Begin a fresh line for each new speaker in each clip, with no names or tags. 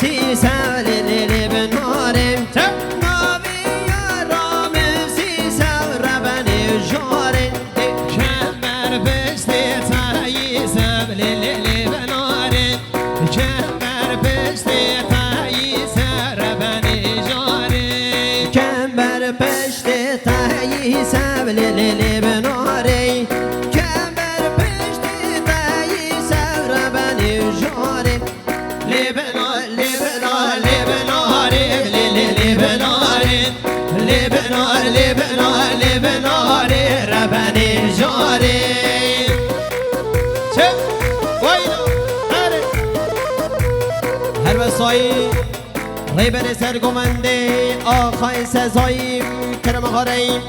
سی سال لیلی بنارم ناوی یارام سی سال ربنی جارم
کمر پشتی تایی سب لیلی بنارم کمر پشتی تایی سر ربنی جارم
کمبر پشت تایی سب لیلی بنارم کمبر پشت تایی سب ربنی جارم
لبنار لبنار لبنار لبنار لبنار لبنار لبنار ربنی جاری چه واینا هره
هر وسایی ریبن سرگمنده آخای سزایی کرم غاریم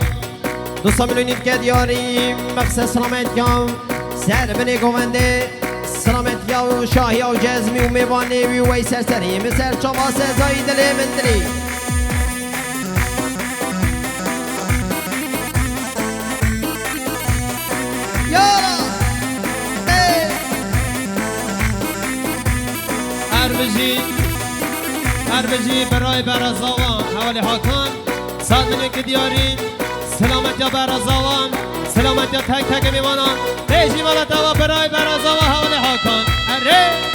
دوستا میلونید که دیاریم مقصد سلامت یام سر بنی گمنده سلامت یا و شاهی و جزمی و میوانی و وی سرسری مثل چوا سزایی دلی من دلی
اربجی برای برازاوان حوالی حاکان سال منی که دیاریم سلامت یا برازاوان سلامت یا تک تک میوانان بیشی والا دوا برای برازاوان حوالی حاکان اره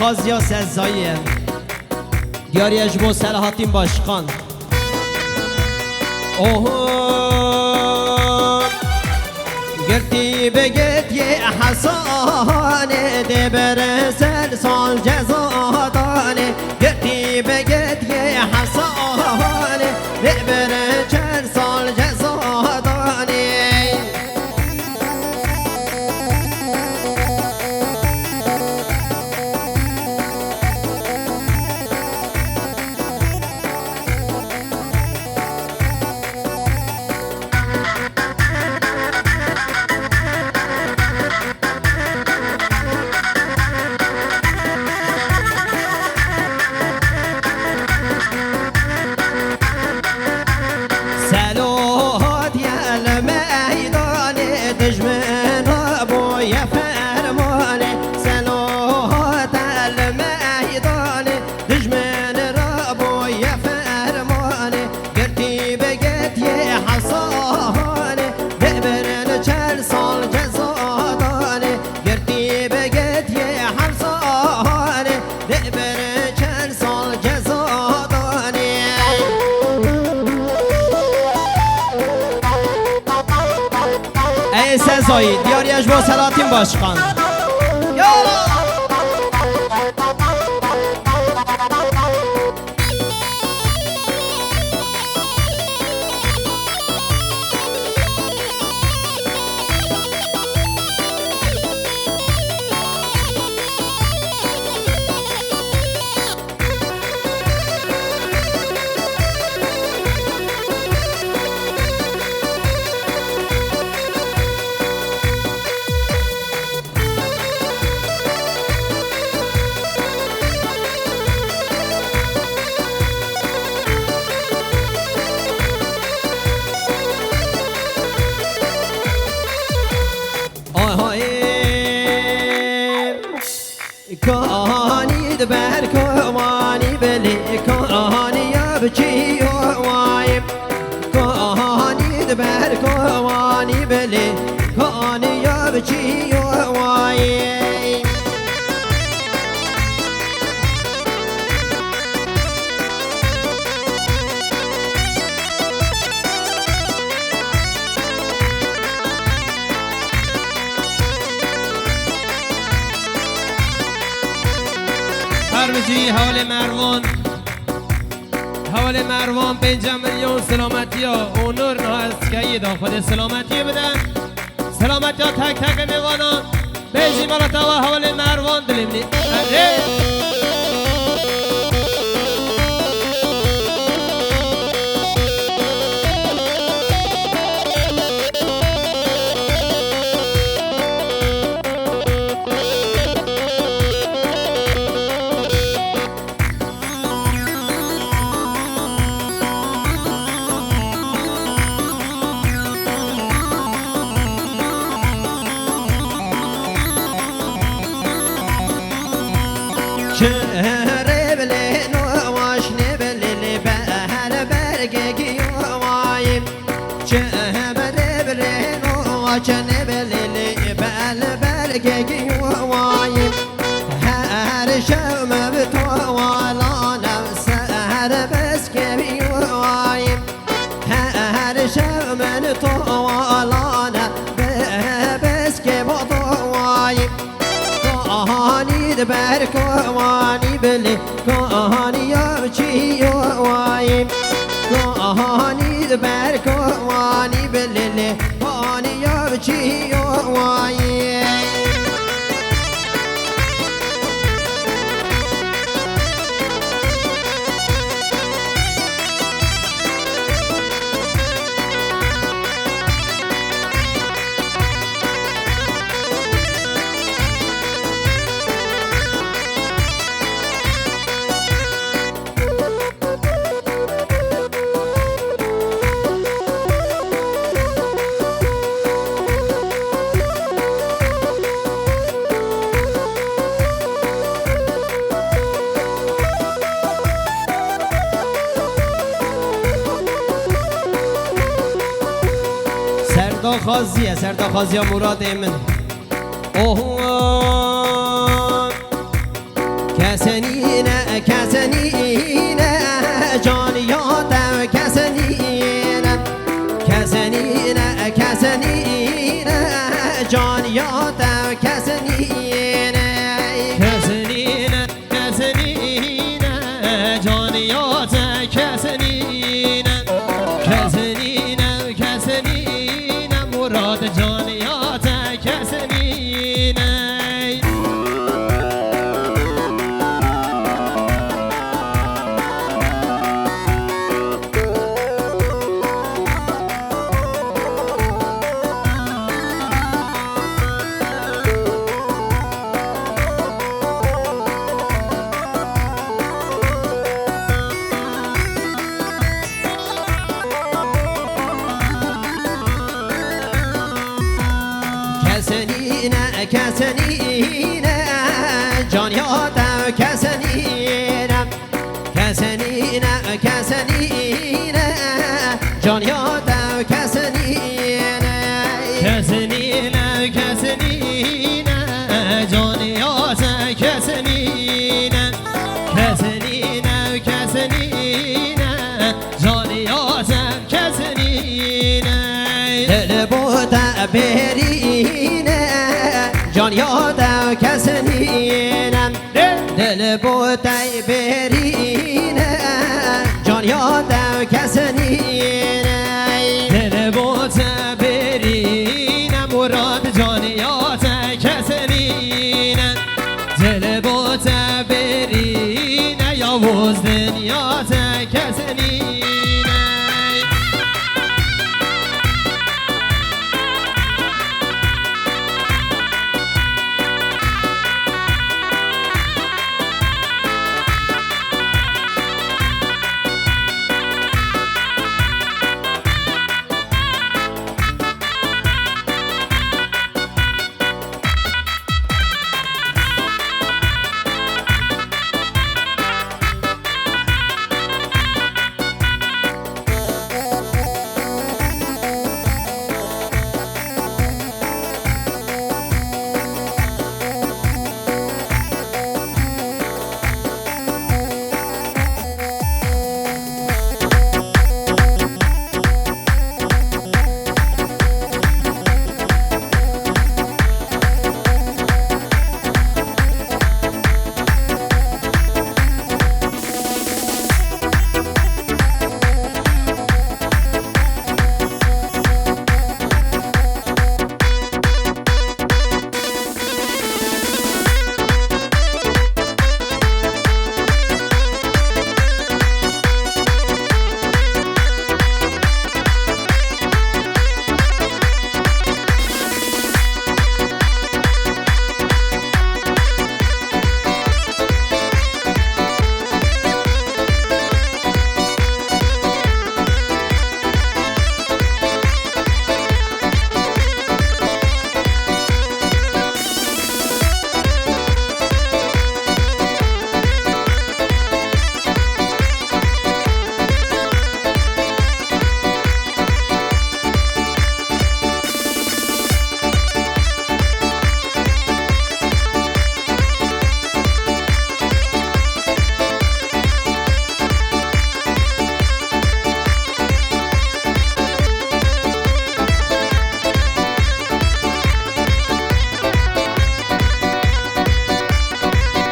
خاز یا سزاییه دیاری اجبو سلاحاتین باشخان اوه گرتی بگت یه حسانه ده برسل سال جزادانه گرتی بگت یه حسانه ده برسل سال جزادانه سزایی دیاریش با سلاتین باشخان یالا کانی دبر کوانی بلی کانی یابچی وایم کانی دبر کوانی بلی کانی بچی وای
هربجی حال مروان 5 میلیون سلامتی ها اونور نه است که یه خود سلامتی بدن سلامتی ها تک تک میوانم بیجی مالا و حال مروان دلیمنی
شهر بلین و واشن بلیل بهر برگی وایم شهر بلین و واشن بلیل بهر برگی وایم هر شب مبتو والا نفس هر بس کبی وایم هر شب مبتو والا نفس کبی وایم بر کوانی بلی کوانی یا چی وایم کوانی بر کوانی بلی کوانی یا چی وایم سردخازیه مراد من اوه کسنینه جان یادم کسنینه جان یادم کسنینه
جان یادم کسنینه مراد جانیات کسنینه
کسنینه جان یادم کسنینه جان یادم کسنینه
جان یادم کسنینه جان یادم کسنینه
دل بوده برینه جان یادم کسنینه دل بوده برینه جان یادم کسنینه
دل بوده برینه مراد جان یادم کسنینه دل بوده برینه یا وزن یادم کسنینه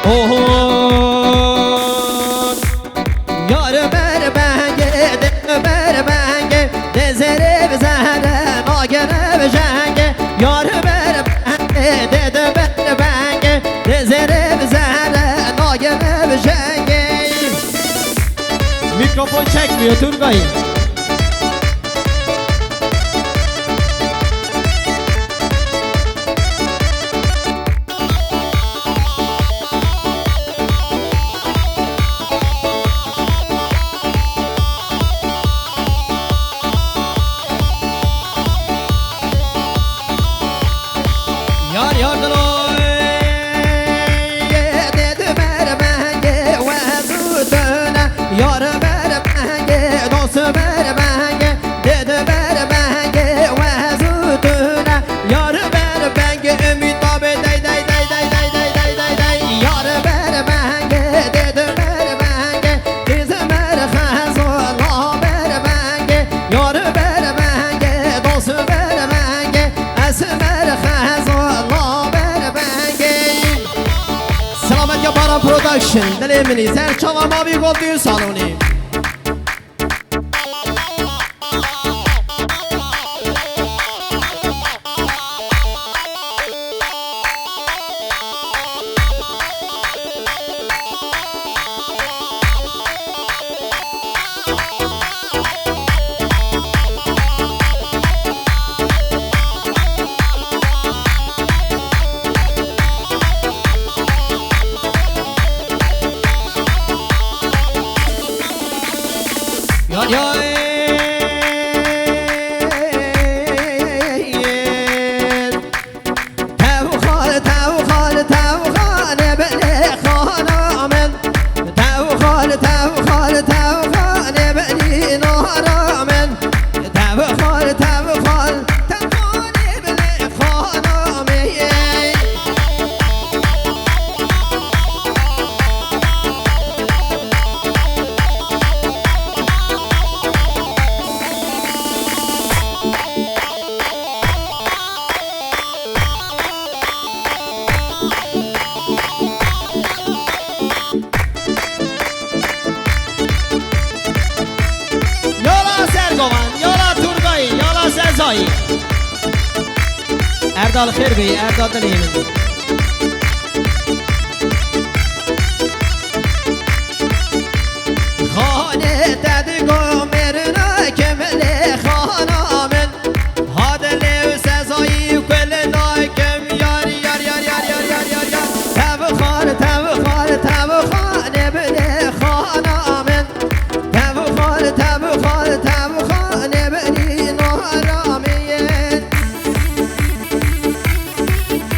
اوهون یار بر بنگه دل بر بنگه دزره بزهره ناگره بجنگه یار بر بنگه دل بر بنگه دزره بزهره ناگره بجنگه میکروفون çekmiyor Turgay. Yar yardılar dedi mermenge ve zutuna yar mermenge dost mermenge dedi mermenge ve zutuna yar mermenge ümit babe day day day day day day day day day yar mermenge dedi mermenge dedi merkhaz Allah mermenge yar mermenge dost mermenge esmer khaz Selamet Yaparan Production Dilimini Serçava Mavi Gol Düğün Salonu Yar yar Tevkhal tevkhal tevkhal beni khanamen Tevkhal tevkhal tevkhal beni naramen Tevkhal tevkhal tevkhal beni khanamen Yola Turgay, yola Sezai Erdal Khair Bey, Erdal Dilimin Khane dedi gome